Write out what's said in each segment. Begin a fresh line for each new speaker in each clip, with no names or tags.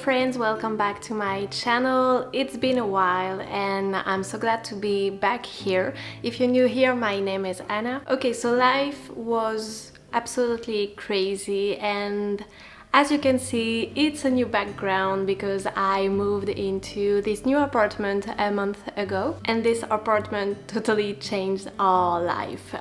friends, welcome back to my channel. It's been a while and I'm so glad to be back here. If you're new here, my name is Anna. Okay, so life was absolutely crazy, and as you can see, it's a new background because I moved into this new apartment a month ago, and this apartment totally changed our life.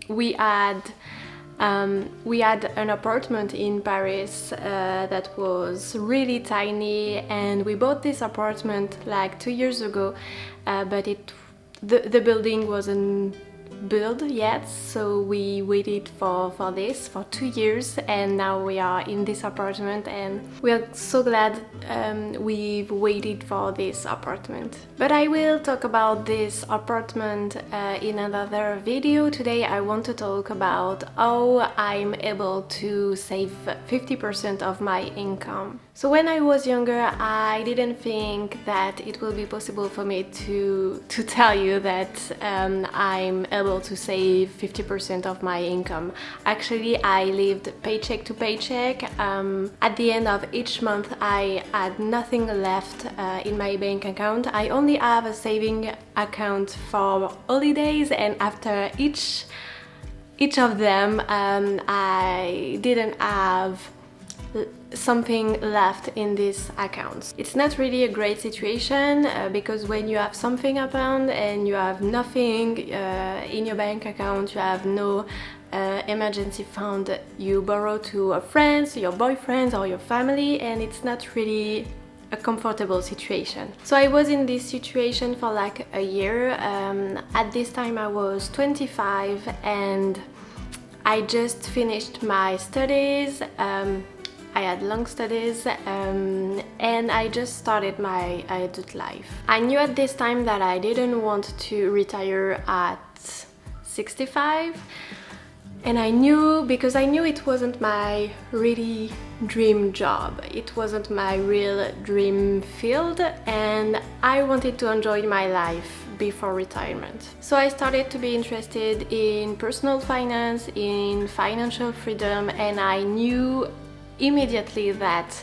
We had an apartment in Paris that was really tiny, and we bought this apartment like 2 years ago, but the building wasn't built yet, so we waited for this for 2 years, and now we are in this apartment, and we are so glad we've waited for this apartment. But I will talk about this apartment in another video. Today I want to talk about how I'm able to save 50% of my income. So when I was younger, I didn't think that it will be possible for me to tell you that I'm able to save 50% of my income. Actually, I lived paycheck to paycheck. At the end of each month, I had nothing left in my bank account. I only have a saving account for holidays, and after each of them, I didn't have something left in this account. It's not really a great situation because when you have something happen and you have nothing in your bank account, you have no emergency fund, you borrow to a friend, your boyfriend or your family, and it's not really a comfortable situation. So I was in this situation for like a year. At this time I was 25 and I just finished my studies. I had long studies and I just started my adult life. I knew at this time that I didn't want to retire at 65, and I knew because I knew it wasn't my really dream job. It wasn't my real dream field, and I wanted to enjoy my life before retirement. So I started to be interested in personal finance, in financial freedom, and I knew immediately that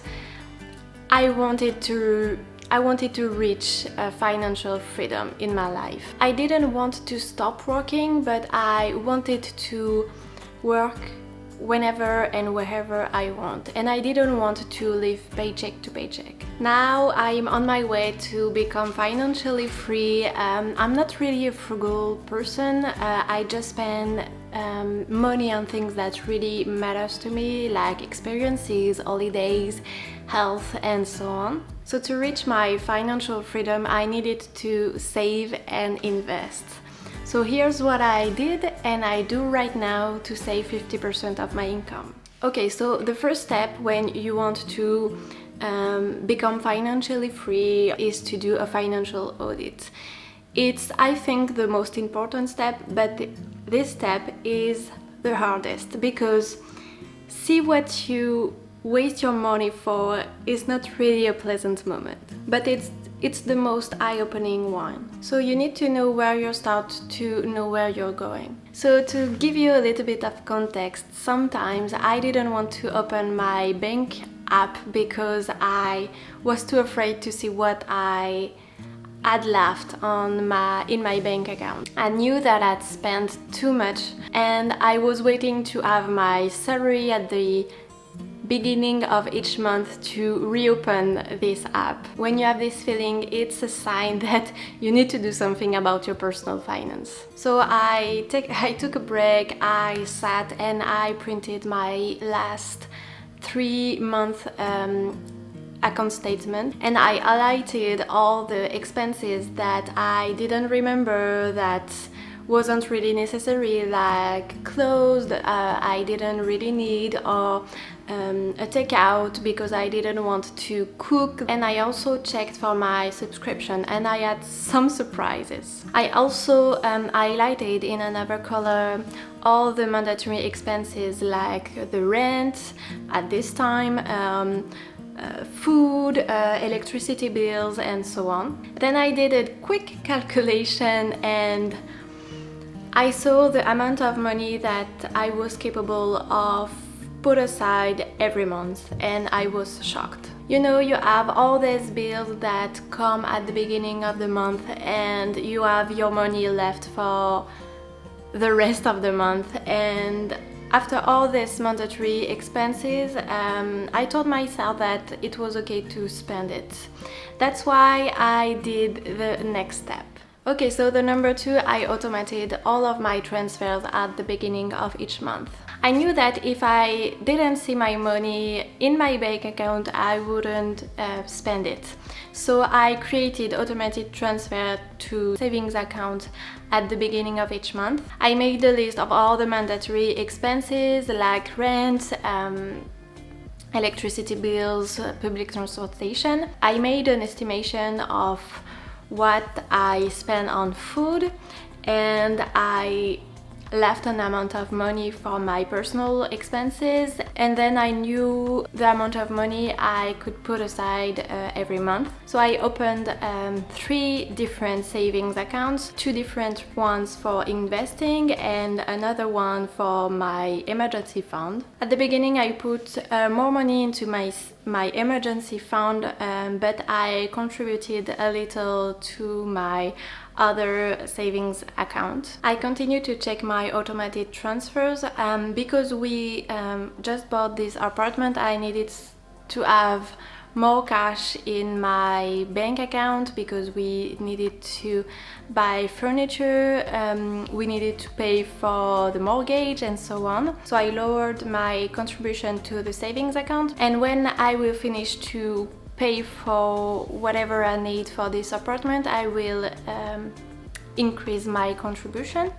I wanted to reach financial freedom in my life. I didn't want to stop working, but I wanted to work whenever and wherever I want, and I didn't want to live paycheck to paycheck. Now I'm on my way to become financially free. I'm not really a frugal person. I just spend money on things that really matters to me, like experiences, holidays, health, and so on. So to reach my financial freedom, I needed to save and invest. So here's what I did and I do right now to save 50% of my income. Okay, so the first step when you want to become financially free is to do a financial audit. It's, I think, the most important step, but this step is the hardest because see what you waste your money for is not really a pleasant moment, but it's the most eye-opening one. So you need to know where you start to know where you're going. So to give you a little bit of context, sometimes I didn't want to open my bank app because I was too afraid to see what I had left in my bank account. I knew that I'd spent too much, and I was waiting to have my salary at the beginning of each month to reopen this app. When you have this feeling, it's a sign that you need to do something about your personal finance. So I took a break, I sat and I printed my last 3-month account statement, and I highlighted all the expenses that I didn't remember, that wasn't really necessary, like clothes I didn't really need, or a takeout because I didn't want to cook. And I also checked for my subscription and I had some surprises. I also highlighted in another color all the mandatory expenses like the rent at this time, food, electricity bills, and so on. Then I did a quick calculation and I saw the amount of money that I was capable of put aside every month, and I was shocked. You know, you have all these bills that come at the beginning of the month and you have your money left for the rest of the month. And after all these mandatory expenses, I told myself that it was okay to spend it. That's why I did the next step. Okay, so the number 2, I automated all of my transfers at the beginning of each month. I knew that if I didn't see my money in my bank account, I wouldn't spend it. So I created automated transfer to savings account at the beginning of each month. I made a list of all the mandatory expenses like rent, electricity bills, public transportation. I made an estimation of what I spent on food, and I left an amount of money for my personal expenses, and then I knew the amount of money I could put aside every month. So I opened 3 different savings accounts, 2 different ones for investing and another one for my emergency fund. At the beginning I put more money into my emergency fund, but I contributed a little to my other savings account. I continue to check my automated transfers because we just bought this apartment. I needed to have more cash in my bank account because we needed to buy furniture, we needed to pay for the mortgage and so on. So I lowered my contribution to the savings account, and when I will finish to pay for whatever I need for this apartment, I will increase my contribution.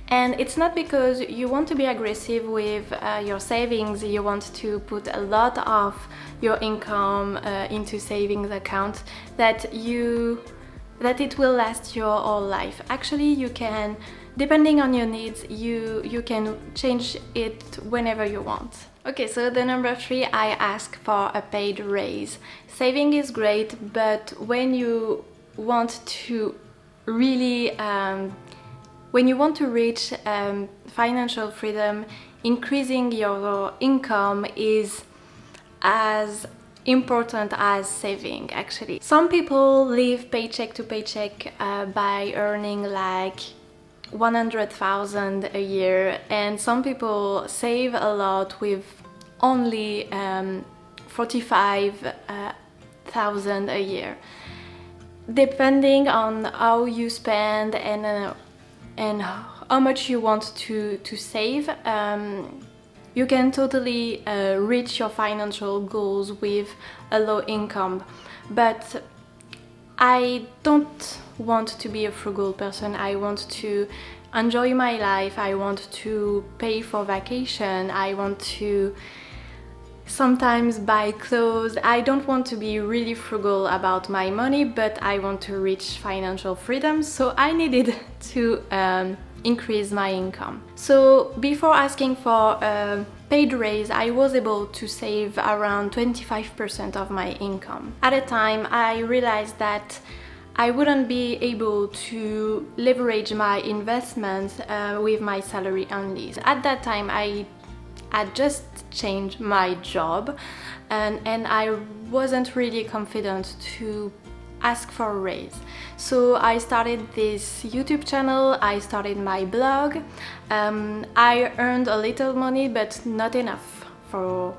And it's not because you want to be aggressive with your savings, you want to put a lot of your income into savings account that it will last your whole life. Actually, you can, depending on your needs, you can change it whenever you want. Okay, so the number 3, I ask for a paid raise. Saving is great, but when you want to really when you want to reach financial freedom, increasing your income is as important as saving, actually. Some people live paycheck to paycheck by earning like 100,000 a year, and some people save a lot with only 45,000 a year. Depending on how you spend and how much you want to save, you can totally reach your financial goals with a low income. But I don't want to be a frugal person. I want to enjoy my life. I want to pay for vacation. I want to sometimes buy clothes. I don't want to be really frugal about my money, but I want to reach financial freedom, so I needed to increase my income. So before asking for a paid raise, I was able to save around 25% of my income. At a time, I realized that I wouldn't be able to leverage my investments with my salary only. At that time, I just changed my job, and I wasn't really confident to ask for a raise. So I started this YouTube channel, I started my blog. I earned a little money, but not enough for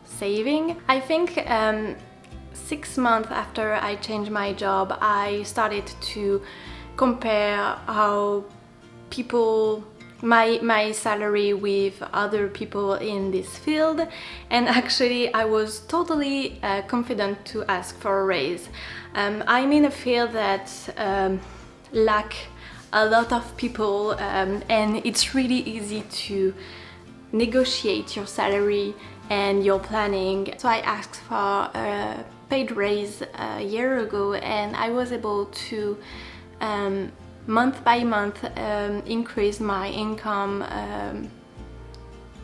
saving. I think 6 months after I changed my job, I started to compare how people my salary with other people in this field, and actually I was totally confident to ask for a raise. I'm in a field that lack a lot of people, and it's really easy to negotiate your salary and your planning. So I asked for a paid raise a year ago, and I was able to month by month increase my income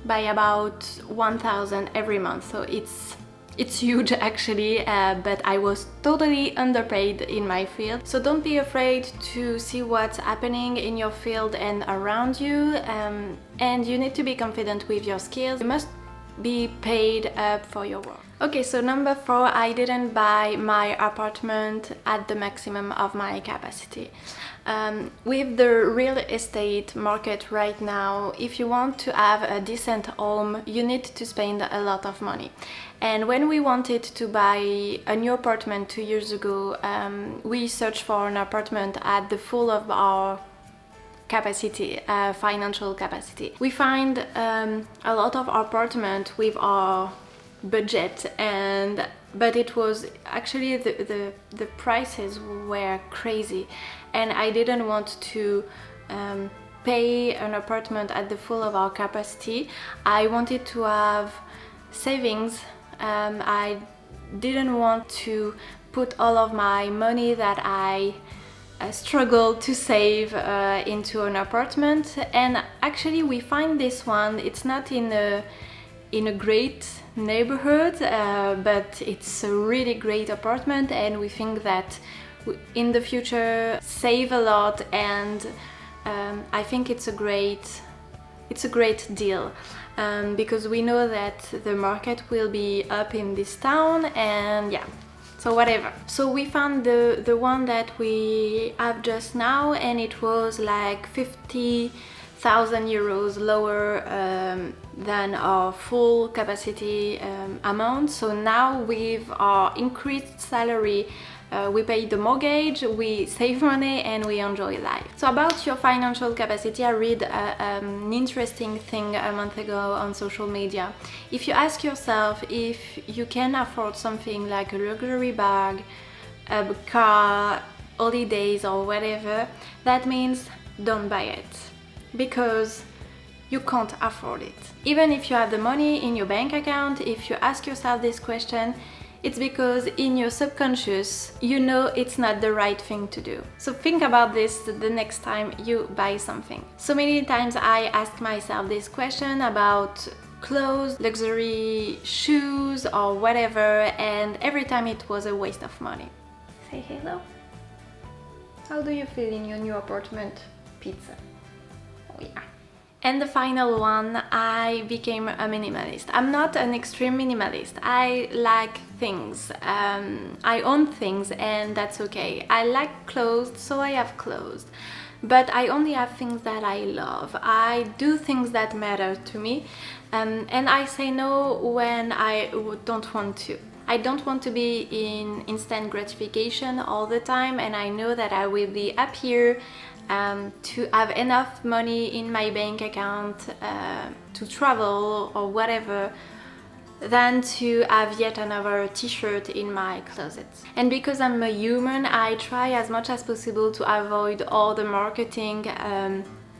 by about 1,000 every month. So it's huge actually, but I was totally underpaid in my field. So don't be afraid to see what's happening in your field and around you, and you need to be confident with your skills. You must be paid up for your work. Okay, so number 4, I didn't buy my apartment at the maximum of my capacity. With the real estate market right now, if you want to have a decent home, you need to spend a lot of money. And when we wanted to buy a new apartment 2 years ago, we searched for an apartment at the full of our capacity, financial capacity. We find a lot of apartment with our budget, but it was actually the prices were crazy, and I didn't want to pay an apartment at the full of our capacity. I wanted to have savings. I didn't want to put all of my money that I struggled to save into an apartment. And actually we find this one, it's not in a great neighborhood, but it's a really great apartment, and we think that in the future save a lot, and I think it's a great deal, because we know that the market will be up in this town, and yeah, so whatever. So we found the one that we have just now, and it was like 50,000 euros lower than our full capacity amount. So now with our increased salary, we pay the mortgage, we save money, and we enjoy life. So about your financial capacity, I read an interesting thing a month ago on social media. If you ask yourself if you can afford something like a luxury bag, a car, holidays or whatever, that means don't buy it, because you can't afford it. Even if you have the money in your bank account, if you ask yourself this question, it's because in your subconscious you know it's not the right thing to do. So think about this the next time you buy something. So many times I ask myself this question about clothes, luxury shoes or whatever, and every time it was a waste of money. Say hello. How do you feel in your new apartment? Pizza. Oh yeah. And the final one, I became a minimalist. I'm not an extreme minimalist. I like things. I own things, and that's okay. I like clothes, so I have clothes. But I only have things that I love. I do things that matter to me, and I say no when I don't want to. I don't want to be in instant gratification all the time, and I know that I will be happier to have enough money in my bank account to travel or whatever, than to have yet another t-shirt in my closet. And because I'm a human, I try as much as possible to avoid all the marketing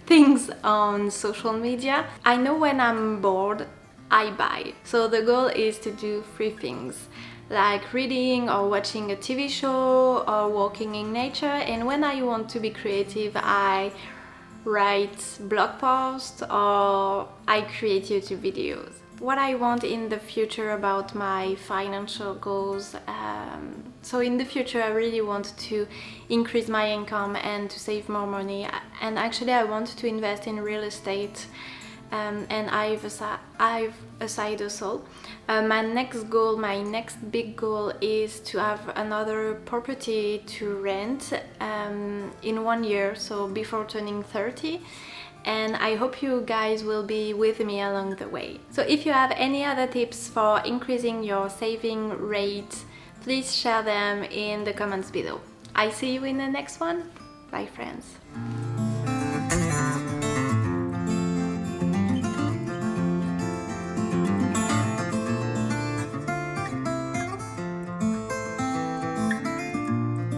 things on social media. I know when I'm bored, I buy. So the goal is to do 3 things, like reading or watching a TV show or walking in nature. And when I want to be creative, I write blog posts or I create YouTube videos. What I want in the future about my financial goals, so in the future I really want to increase my income and to save more money, and actually I want to invest in real estate. And I've a side hustle. My next goal, my next big goal is to have another property to rent in 1 year, so before turning 30. And I hope you guys will be with me along the way. So if you have any other tips for increasing your saving rate, please share them in the comments below. I see you in the next one. Bye friends.